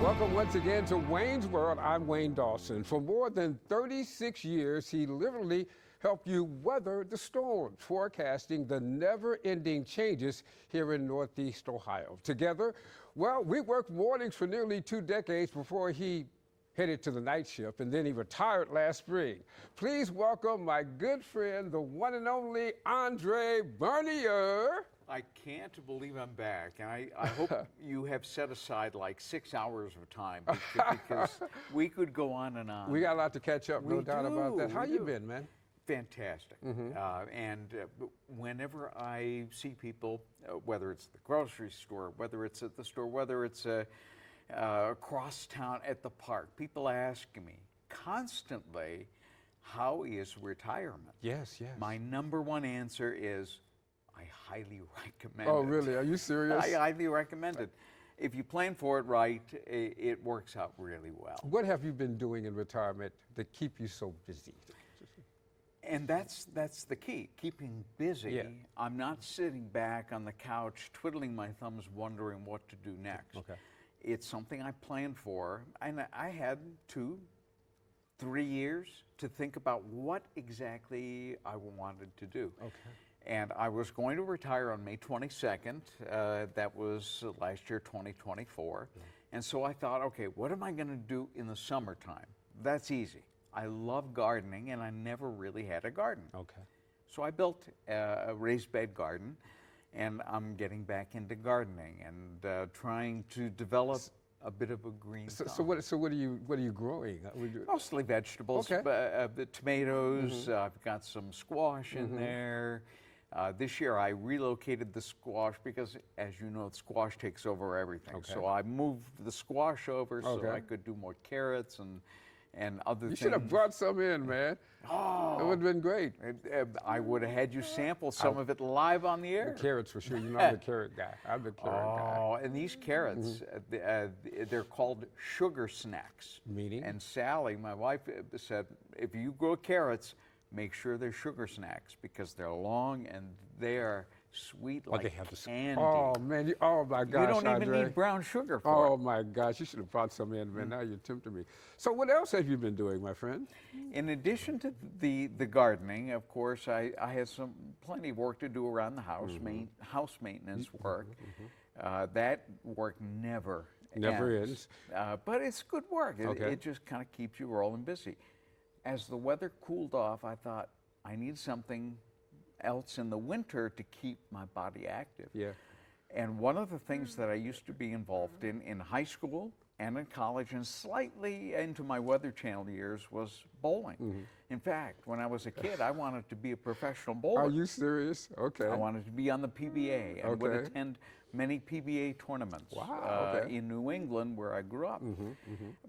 Welcome once again to Wayne's World. I'm Wayne Dawson. For more than 36 years, he literally helped you weather the storms, forecasting the never-ending changes here in Northeast Ohio. Together, well, we worked mornings for nearly 2 decades before he headed to the night shift, and then he retired last spring. Please welcome my good friend, the one and only Andre Bernier. I can't believe I'm back, and I hope you have set aside like 6 hours of time because we could go on and on. We got a lot to catch up, no doubt about that. How you been, man? Fantastic. Whenever I see people, whether it's the grocery store, whether it's at the store, whether it's across town at the park, people ask me constantly, how is retirement? Yes, yes. My number one answer is, I highly recommend it. Oh, really? Are you serious? I highly recommend it. If you plan for it right, it works out really well. What have you been doing in retirement to keep you so busy? And that's the key, keeping busy. Yeah. I'm not sitting back on the couch, twiddling my thumbs, wondering what to do next. Okay. It's something I planned for, and I had 2-3 years to think about what exactly I wanted to do. Okay. And I was going to retire on May 22nd. That was last year, 2024. Yeah. And so I thought, okay, what am I going to do in the summertime? That's easy. I love gardening, and I never really had a garden. Okay. So I built a raised bed garden, and I'm getting back into gardening and trying to develop a bit of a green thumb. So what are you growing? Mostly vegetables. Okay. The tomatoes. I've got some squash in there. This year I relocated the squash because, as you know, squash takes over everything. Okay. So I moved the squash over so I could do more carrots and other things. You should have brought some in, man. Oh, it would have been great. I would have had you sample some of it live on the air. The carrots for sure. You know I'm the carrot guy. I'm the carrot guy. Oh, and these carrots, they're called sugar snacks. Meaning? And Sally, my wife, said, if you grow carrots, make sure they're sugar snacks because they're long and they're sweet like they have candy. Oh, man. Oh, my gosh, You don't even Andre. need brown sugar for it. Oh, my gosh. You should have brought some in, man. Now you're tempting me. So what else have you been doing, my friend? In addition to the gardening, of course, I had plenty of work to do around the house, house maintenance work. That work never ends. But it's good work. Okay. It just kind of keeps you rolling busy. As the weather cooled off, I thought, I need something else in the winter to keep my body active. Yeah. And one of the things that I used to be involved in high school and in college and slightly into my Weather Channel years was bowling. In fact, when I was a kid, I wanted to be a professional bowler. Are you serious? Okay. I wanted to be on the PBA and would attend many PBA tournaments in New England where I grew up.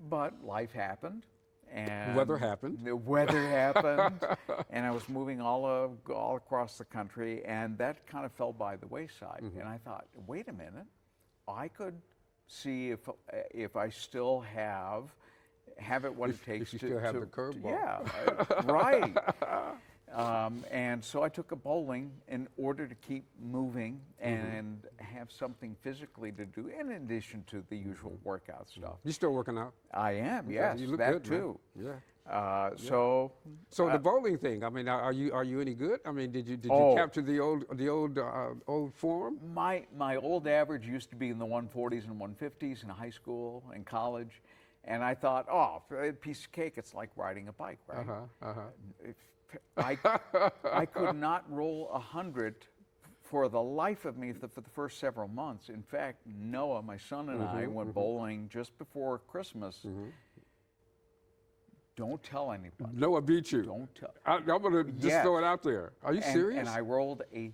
But life happened. And the weather happened. The weather happened, and I was moving all across the country, and that kind of fell by the wayside. And I thought, wait a minute, I could see if I still have it what it takes if you still have the curveball. Yeah, right. And so I took up bowling in order to keep moving and have something physically to do, in addition to the usual workout stuff. You still working out? I am, yes. You look that good, too. Man. Yeah. So the bowling thing. I mean, are you any good? I mean, did you capture the old form? My old average used to be in the 140s and 150s in high school and college, and I thought, oh, a piece of cake. It's like riding a bike, right? I could not roll 100 for the life of me for the first several months. In fact, Noah, my son, and I went bowling just before Christmas. Don't tell anybody. Noah beat you. Don't tell. I'm going to just throw it out there. Are you serious? And I rolled a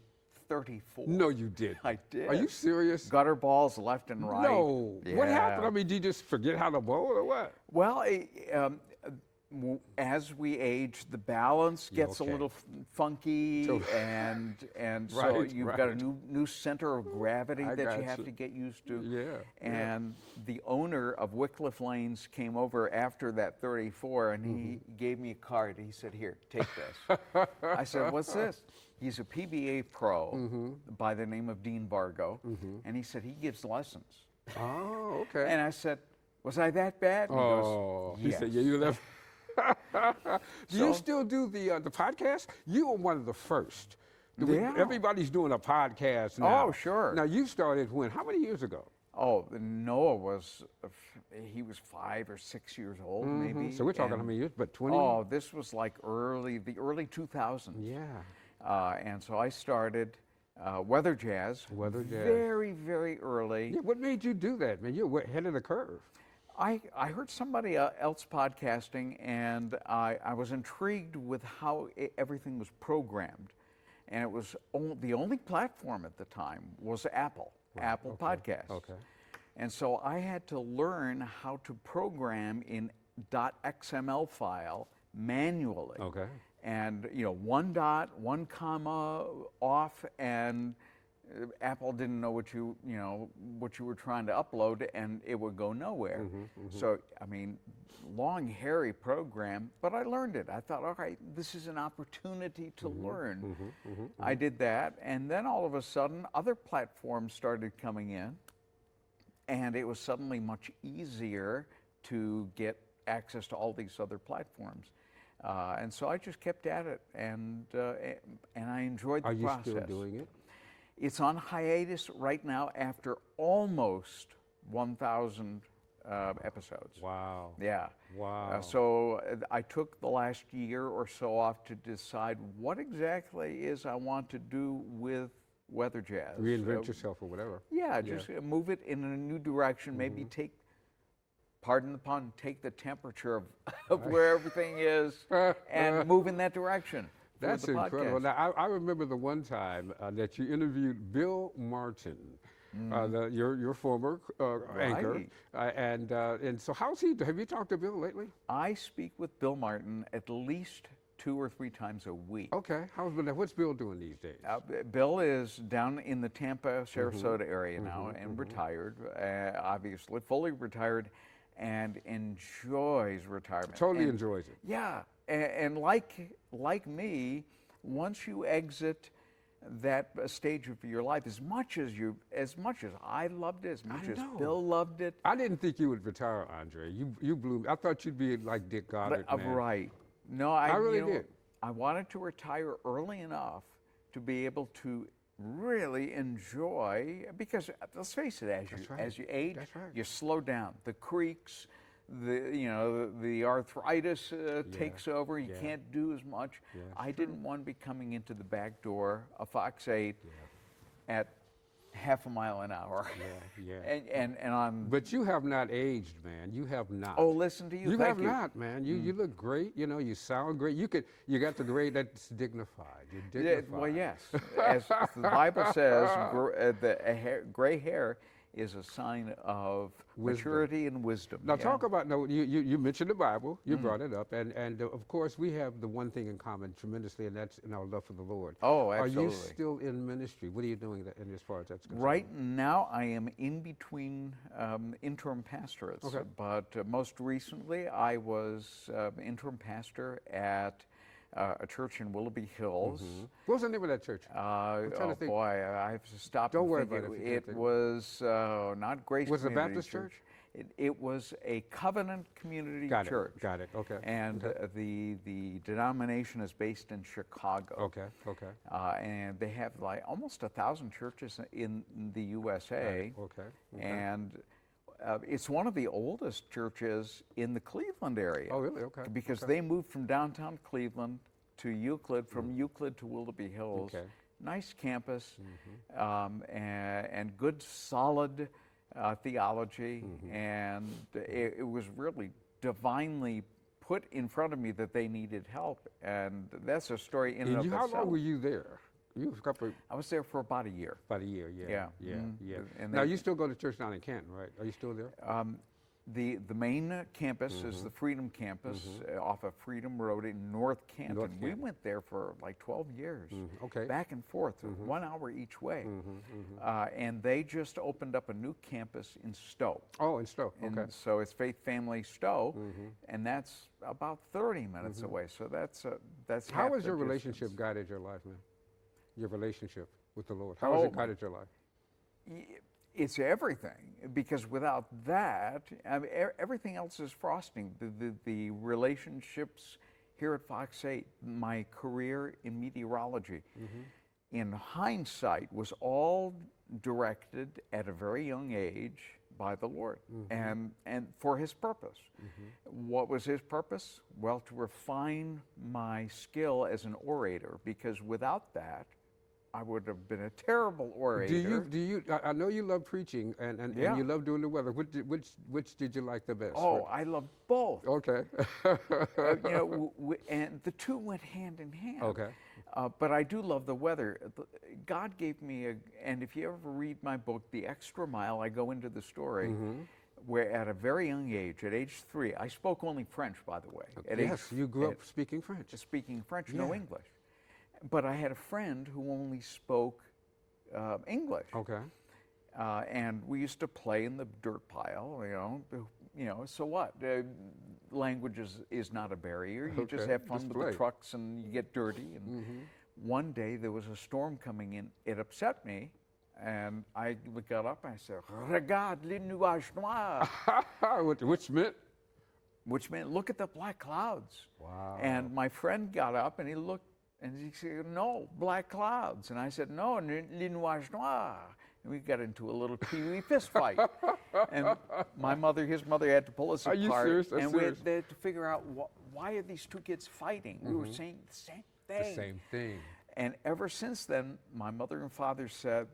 34. No, you did. I did. Are you serious? Gutter balls left and right. No. Yeah. What happened? I mean, did you just forget how to bowl or what? Well, as we age, the balance gets a little funky, and so you've got a new center of gravity that you have to get used to. Yeah. And the owner of Wycliffe Lanes came over after that 34, and he gave me a card. He said, "Here, take this." I said, "What's this?" He's a PBA pro by the name of Dean Vargo, and he said he gives lessons. Oh, okay. And I said, Was I that bad? And he goes, Oh, he yes. said, yeah, you left. Do you So- still do the podcast? You were one of the first. Yeah. Everybody's doing a podcast now. Oh, sure. Now, you started when? How many years ago? Oh, Noah was, he was 5 or 6 years old, maybe. So we're talking how and- many years? But 20? Oh, this was like the early 2000s. Yeah. And so I started Weather Jazz. Weather Jazz. Very, very early. Yeah, what made you do that, man? You're ahead of the curve. I heard somebody else podcasting, and I was intrigued with how everything was programmed. And it was the only platform at the time was Apple Podcasts. Okay. And so I had to learn how to program in .xml file manually. Okay. And one dot, one comma off, and Apple didn't know what you were trying to upload, and it would go nowhere. So I mean, long, hairy program, but I learned it. I thought, okay, this is an opportunity to learn. I did that, and then all of a sudden, other platforms started coming in, and it was suddenly much easier to get access to all these other platforms. And so I just kept at it, and I enjoyed the process. Are you still doing it? It's on hiatus right now after almost 1,000 episodes. Wow. Yeah. Wow. So I took the last year or so off to decide what exactly is I want to do with Weather Jazz. Reinvent yourself or whatever. Yeah, just move it in a new direction. Maybe take, pardon the pun, take the temperature of where everything is and move in that direction. That's the incredible. podcast. Now, I remember the one time that you interviewed Bill Martin, your former anchor, and so how's he? Have you talked to Bill lately? I speak with Bill Martin at least 2 or 3 times a week. Okay, what's Bill doing these days? Bill is down in the Tampa, Sarasota area now, and retired, obviously, fully retired, and enjoys retirement. Totally enjoys it. Yeah, and like me, once you exit that stage of your life, as much as I loved it, as much as Bill loved it. I didn't think you would retire, Andre. You blew me. I thought you'd be like Dick Goddard, man. Right. No, I really did. I wanted to retire early enough to be able to really enjoy, because let's face it, as you age, you slow down. The creaks, the arthritis takes over. You can't do as much. I didn't want to be coming into the back door of Fox 8 at half a mile an hour. And I'm. But you have not aged, man. You have not. Oh, listen to you. You Thank have not, man. You look great. You sound great. You got the great that's dignified. You're dignified. Well, yes. As the Bible says, gray hair is a sign of maturity and wisdom. Now talk about, you mentioned the Bible, you brought it up, and of course we have the one thing in common tremendously, and that's in our love for the Lord. Oh, absolutely. Are you still in ministry? What are you doing in as far as that's concerned? Right now I am in between interim pastorates, but most recently I was interim pastor at a church in Willoughby Hills. What was the name of that church? Boy, I have to stop. Don't worry think. about it. It was not Grace. Was it a Community Baptist church? It was a Covenant Community Church. Got it. Okay. And the denomination is based in Chicago. Okay. And they have like almost 1,000 churches in the USA. Okay. And it's one of the oldest churches in the Cleveland area. Oh, really? Okay. Because they moved from downtown Cleveland to Euclid, from Euclid to Willoughby Hills. Okay. Nice campus, and good, solid theology. And it was really divinely put in front of me that they needed help. And that's a story in and of itself. How long were you there? I was there for about a year. About a year, yeah. And now you still go to church down in Canton, right? Are you still there? The main campus is the Freedom Campus off of Freedom Road in North Canton. We went there for like 12 years, back and forth, 1 hour each way. And they just opened up a new campus in Stowe. Oh, in Stowe, okay. And so it's Faith Family Stowe, and that's about 30 minutes away. So that's How half has the your distance. relationship guided your life, man? Your relationship with the Lord. How has it guided your life? It's everything, because without that, I mean, everything else is frosting. The relationships here at Fox 8, my career in meteorology, in hindsight, was all directed at a very young age by the Lord, and for His purpose. What was His purpose? Well, to refine my skill as an orator, because without that, I would have been a terrible orator. Do you? I know you love preaching and you love doing the weather. Which did you like the best? Oh, I love both. Okay. You know, and the two went hand in hand. Okay. But I do love the weather. God gave me and if you ever read my book, The Extra Mile, I go into the story where at a very young age, at age 3, I spoke only French, by the way. Yes, you grew up speaking French. Speaking French, no English. But I had a friend who only spoke English. Okay. And we used to play in the dirt pile, you know, so what? Language is not a barrier. You just have fun with the trucks and you get dirty. And one day there was a storm coming in. It upset me. And I got up and I said, "Regarde les nuages noirs." Which meant, look at the black clouds. Wow. And my friend got up and he looked and he said, "No, black clouds." And I said, "No, les nuages noirs." And we got into a little pee-wee fist fight. And his mother had to pull us apart. Are you serious? And we had to figure out why are these two kids fighting? We were saying the same thing. The same thing. And ever since then, my mother and father said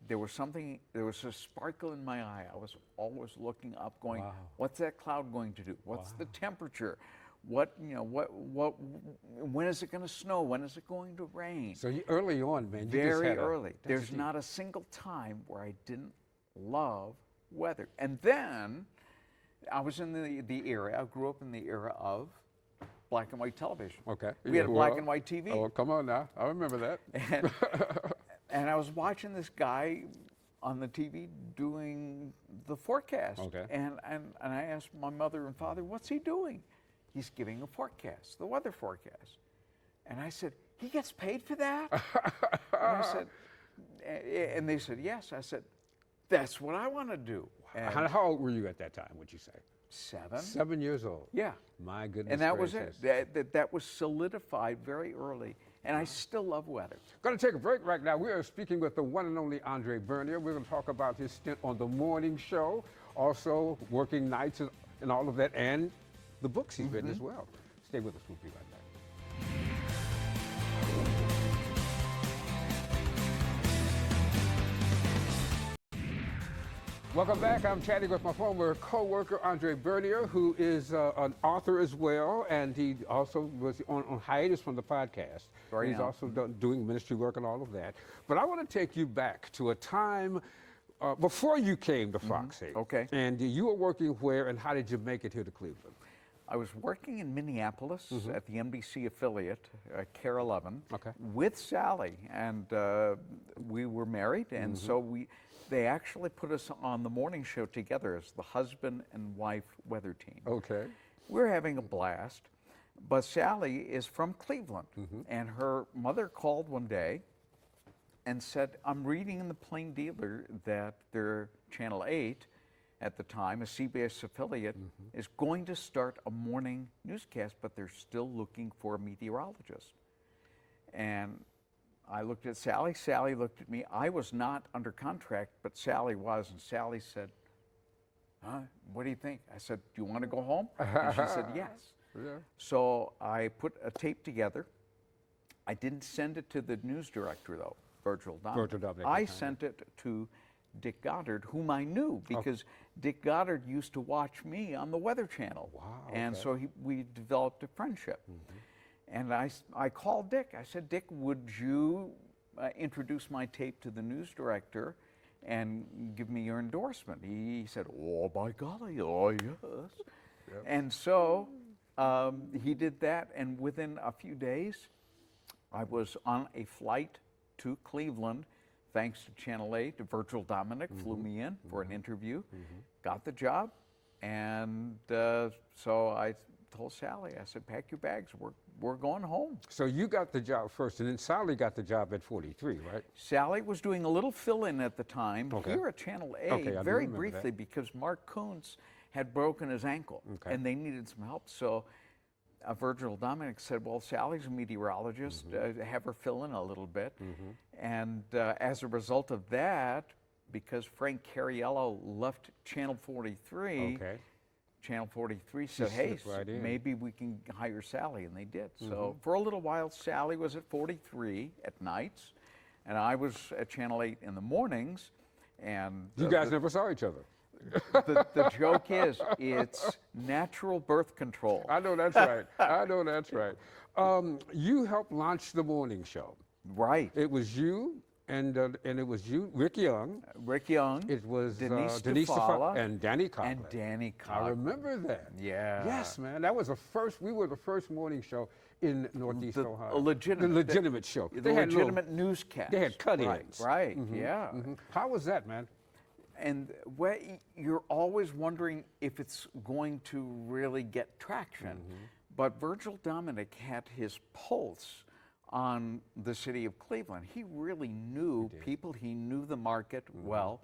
there was a sparkle in my eye. I was always looking up going, what's that cloud going to do? What's the temperature? When is it going to snow? When is it going to rain? So early on, man, very early. There's not a single time where I didn't love weather. And then I was in the era, I grew up in the era of black and white television. Okay. We had a black and white TV. Oh, come on now. I remember that. And I was watching this guy on the TV doing the forecast. Okay. And I asked my mother and father, what's he doing? He's giving a forecast, the weather forecast. And I said, he gets paid for that? And they said, yes. I said, that's what I want to do. Wow. How old were you at that time, would you say? 7. 7 years old? Yeah. My goodness. And that was it. That was solidified very early. And I still love weather. Going to take a break right now. We are speaking with the one and only Andre Bernier. We're going to talk about his stint on the morning show, also working nights and all of that, and the books he's written as well. Stay with us. We'll be right back. Welcome back. I'm chatting with my former co-worker, Andre Bernier, who is an author as well, and he also was on hiatus from the podcast. He's also doing ministry work and all of that. But I want to take you back to a time before you came to Fox 8. Okay. And you were working where, and how did you make it here to Cleveland? I was working in Minneapolis at the NBC affiliate, Care 11, with Sally, and we were married, and so they actually put us on the morning show together as the husband and wife weather team. Okay. We're having a blast, but Sally is from Cleveland, and her mother called one day and said, I'm reading in the Plain Dealer that their Channel 8, at the time, a CBS affiliate, is going to start a morning newscast, but they're still looking for a meteorologist. And I looked at Sally, Sally looked at me. I was not under contract, but Sally was, and Sally said, what do you think? I said, do you want to go home? And she said, yes. Yeah. So I put a tape together. I didn't send it to the news director, though, Virgil Dominic. I sent it to Dick Goddard, whom I knew because Dick Goddard used to watch me on the Weather Channel. Wow. And so we developed a friendship. And I called Dick. I said, Dick, would you introduce my tape to the news director and give me your endorsement? He said, oh, by golly, oh, yes. Yep. And so he did that, and within a few days, I was on a flight to Cleveland, thanks to Channel 8. Virgil Dominic flew me in for an interview, got the job, and so I told Sally, I said, pack your bags, we're going home. So you got the job first, and then Sally got the job at 43, right? Sally was doing a little fill-in at the time Okay. here at Channel A, Okay, I do very remember briefly, that. because Mark Kuntz had broken his ankle, Okay. and they needed some help. So Virgil Dominic said, well, Sally's a meteorologist, have her fill in a little bit. And as a result of that, because Frank Cariello left Channel 43, Okay. Channel 43 said, She hey, slipped right in. maybe we can hire Sally, and they did. So for a little while, Sally was at 43 at nights, and I was at Channel 8 in the mornings. And You guys never saw each other. the joke is, it's natural birth control. I know that's right. I know that's right. You helped launch the morning show. Right. It was you, and it was you, Rick Young. Rick Young. It was Denise DeFala DeFala and Danny Coughlin. and Danny I Coughlin. remember that. Yeah. Yes, man. That was the first. We were the first morning show in Northeast Ohio. A legitimate, the legitimate show. The They had little- legitimate newscast. They had cut-ins. Right. Yeah. How was that, man? And you're always wondering if it's going to really get traction. But Virgil Dominic had his pulse on the city of Cleveland. He really knew people, he knew the market well,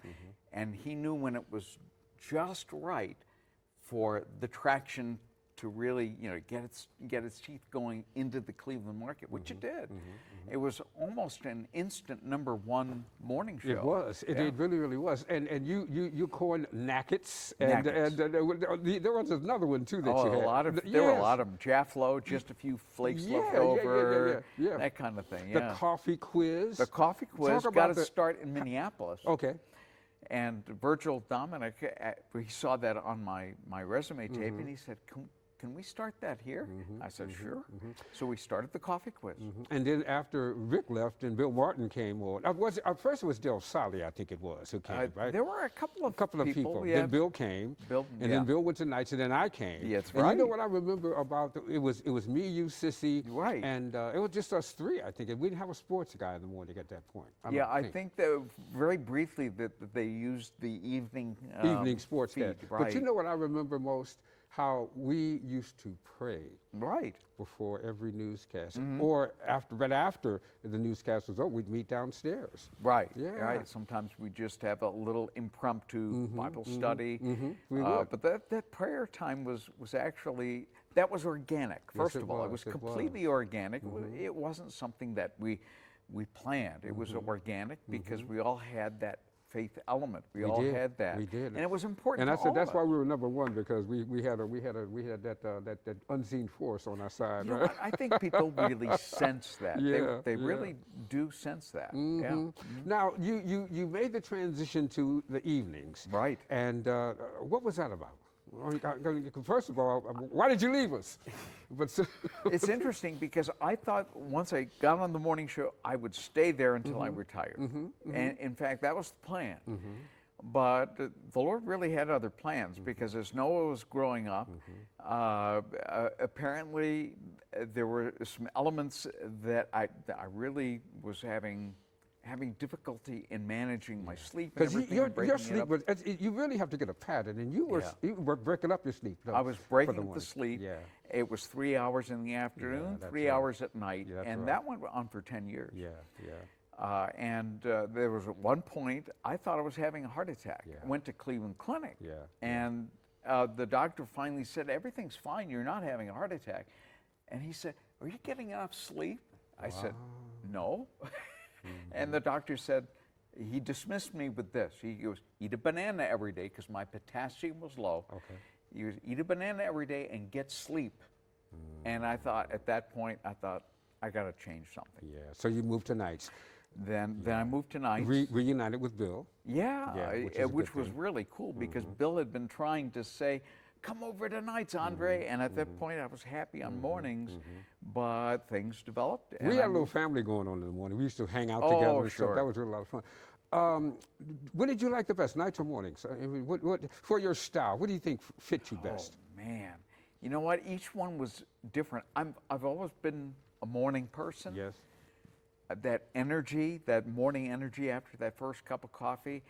and he knew when it was just right for the traction to really, get its teeth going into the Cleveland market, which it did. It was almost an instant #1 morning show. It was. It really, really was. And you coined Nackets. Nackets. And there was another one too that Oh, you had. there were a lot of them. Jafflo, just a few flakes left over, yeah. that kind of thing. The Yeah. coffee quiz. The coffee quiz Talk got about its start in Minneapolis. Okay. And Virgil Dominic, he saw that on my resume tape, and he said, can we start that here? I said, sure. So we started the coffee quiz. And then after Rick left and Bill Martin came on, first it was Del Sally, I think it was, who came, right? There were a couple of people. Yeah. Then Bill came. Yeah. Then Bill went to nights, and then I came. Yeah, that's and you know right. what I remember about it was me, you, Sissy, Right. and it was just us three, I think. And we didn't have a sports guy in the morning at that point. I think that very briefly that they used the evening sports feed, cast. right. But you know what I remember most? How we used to pray Right. before every newscast, or after the newscast was over, we'd meet downstairs. Right. Yeah. Right. Sometimes we just have a little impromptu Bible study. We would. But that prayer time was actually, that was organic. First it of all, it was, was it completely organic. It wasn't something that we planned. It was organic because we all had that faith element. We all did. had that. We did. And it was important. And I to said all that's of why us. we were #1, because we had that unseen force on our side. You know, Right? I think people really sense that. Yeah, They yeah. really do sense that. Yeah. Now you made the transition to the evenings. Right. And what was that about? First of all, why did you leave us? But It's interesting because I thought once I got on the morning show, I would stay there until I retired. And in fact, that was the plan. But the Lord really had other plans because as Noah was growing up, apparently there were some elements that I really was having difficulty in managing my sleep and because everything. your breaking it sleep up. was, you really have to get a pattern, and you were breaking up your sleep. I was for breaking up the morning. sleep. Yeah. It was 3 hours in the afternoon, that's 3 right. hours at night, Yeah, that's and right. that went on for 10 years. Yeah, yeah. There was at one point I thought I was having a heart attack. Yeah. I went to Cleveland Clinic, Yeah, and the doctor finally said, "Everything's fine. You're not having a heart attack." And he said, "Are you getting enough sleep?" I said, "No." And the doctor said, he dismissed me with this. He goes, "Eat a banana every day," because my potassium was low. Okay. He goes, "Eat a banana every day and get sleep." And I thought, at that point, I got to change something. Yeah. So you moved to nights. Then I moved to nights. Reunited with Bill. Yeah, Yeah, which was was really cool because Bill had been trying to say, "Come over to nights, Andre." And at that point, I was happy on mornings, but things developed. We had a little family going on in the morning. We used to hang out Oh, together and sure. stuff. That was really a lot of fun. What did you like the best, nights or mornings? I mean, what for your style? What do you think fit you best? Oh, man. You know what? Each one was different. I've always been a morning person. Yes. That energy, that morning energy after that first cup of coffee,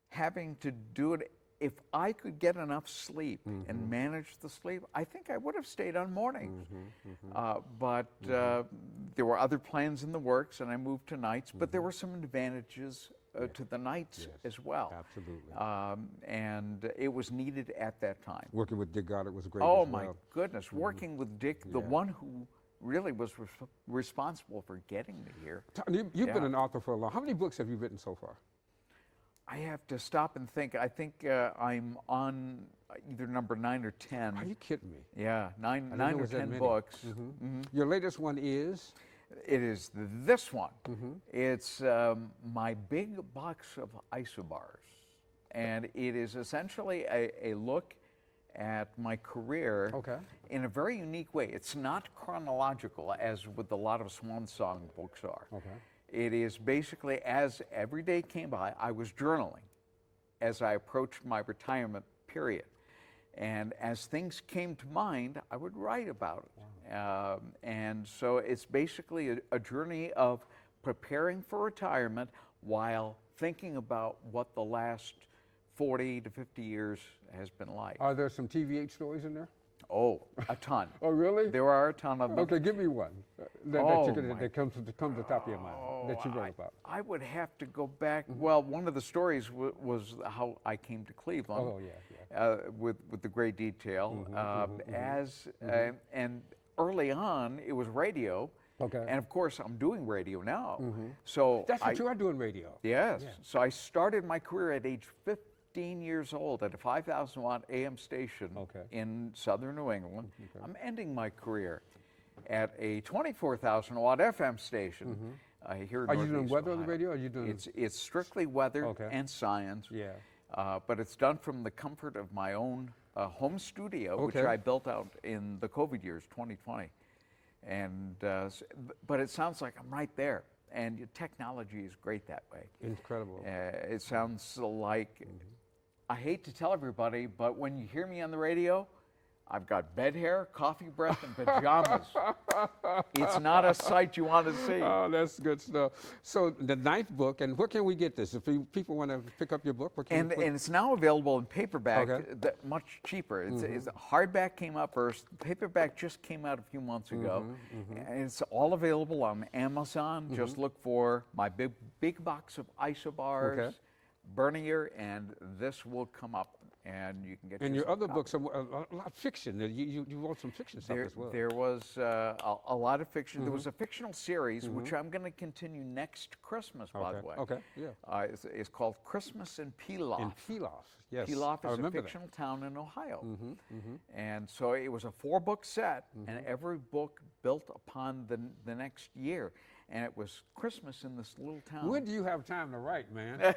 having to do it if I could get enough sleep and manage the sleep, I think I would have stayed on mornings. But there were other plans in the works, and I moved to nights. But there were some advantages to the nights as well. Absolutely. And it was needed at that time. Working with Dick Goddard was great Oh as well. my goodness, working with Dick, the one who really was responsible for getting me here. You've been an author for a long. How many books have you written so far? I have to stop and think. I think I'm on either number 9 or 10. Are you kidding me? Yeah, nine know it or was that 10 many. books. Your latest one is? It is this one. It's my big box of isobars. And it is essentially a look at my career in a very unique way. It's not chronological, as with a lot of swan song books are. It is basically, as every day came by, I was journaling as I approached my retirement period. And as things came to mind, I would write about it. And so it's basically a journey of preparing for retirement while thinking about what the last 40 to 50 years has been like. Are there some TVA stories in there? Oh, a ton. Oh, really? There are a ton of them. Okay, give me one that comes to the top of your mind that you wrote about. I would have to go back. Well, one of the stories was how I came to Cleveland. Oh, yeah. With the great detail. And early on, it was radio. Okay. And of course, I'm doing radio now. So That's what you are doing, radio. Yes. Yeah. So I started my career at age 15 years old at a 5,000 watt AM station in southern New England. I'm ending my career at a 24,000 watt FM station here in Are you doing Northeast weather on the Ohio. radio? Or are you doing? It's strictly weather and science. Yeah. But it's done from the comfort of my own home studio, which I built out in the COVID years, 2020. And but it sounds like I'm right there, and technology is great that way. Incredible. It sounds like, I hate to tell everybody, but when you hear me on the radio, I've got bed hair, coffee breath, and pajamas. It's not a sight you want to see. Oh, that's good stuff. So the 9th book, and where can we get this? If people want to pick up your book, where can and it's now available in paperback, much cheaper. It's hardback came out first. Paperback just came out a few months ago, and it's all available on Amazon. Just look for my big box of isobars, Bernier, and this will come up. And you can get. And your other books are a lot of fiction. You wrote some fiction stuff as well. There was a lot of fiction. There was a fictional series which I'm going to continue next Christmas, by the way. Okay, yeah. It's called Christmas in Pilaf. In Pilaf, yes. Pilaf is a fictional town in Ohio. And so it was a 4-book set, and every book built upon the next year. And it was Christmas in this little town. When do you have time to write, man?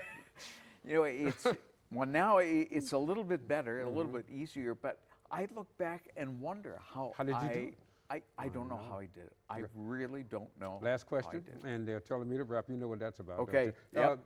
You know, it's. Well, now it's a little bit better, a little bit easier, but I look back and wonder how did you do it? I don't know how I did it. I really don't know. Last question, and they're telling me to wrap. You know what that's about. Okay.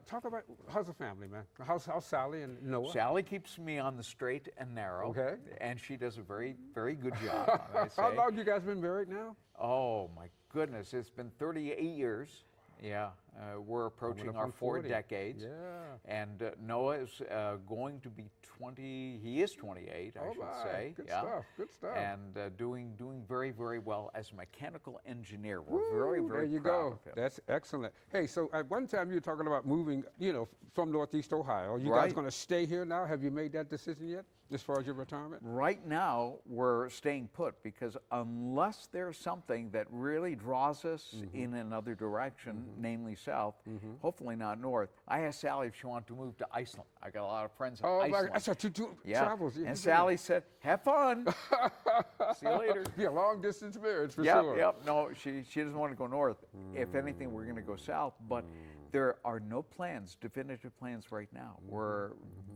Talk about, how's the family, man? How's Sally and Noah? Sally keeps me on the straight and narrow. Okay. And she does a very, very good job, I say. How long you guys been married now? Oh, my goodness. It's been 38 years. Yeah, we're approaching our 4 decades. Yeah. And Noah is going to be 20, he is 28, I should say. Good stuff, good stuff. And doing very, very well as a mechanical engineer. We're very, very proud of him. That's excellent. Hey, so at one time you were talking about moving, from Northeast Ohio. You guys going to stay here now? Have you made that decision yet, as far as your retirement? Right now, we're staying put, because unless there's something that really draws us in another direction, namely south, hopefully not north. I asked Sally if she wanted to move to Iceland. I got a lot of friends in Iceland. I said, you travels. And Sally said, have fun. See you later. Be a long distance marriage for sure. Yep. No, she doesn't want to go north. If anything, we're going to go south. But there are no plans, definitive plans right now. We're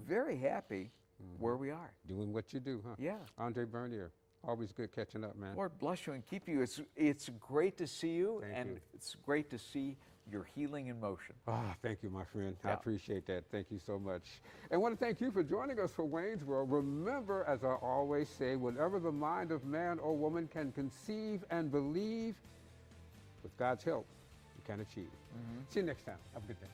very happy where we are. Doing what you do, huh? Yeah. Andre Bernier, always good catching up, man. Lord bless you and keep you. It's great to see you, Thank you. It's great to see your healing in motion. Thank you, my friend. I appreciate that. Thank you so much. And I want to thank you for joining us for Wayne's World. Remember, as I always say, whatever the mind of man or woman can conceive and believe, with God's help, you can achieve. See you next time. Have a good day.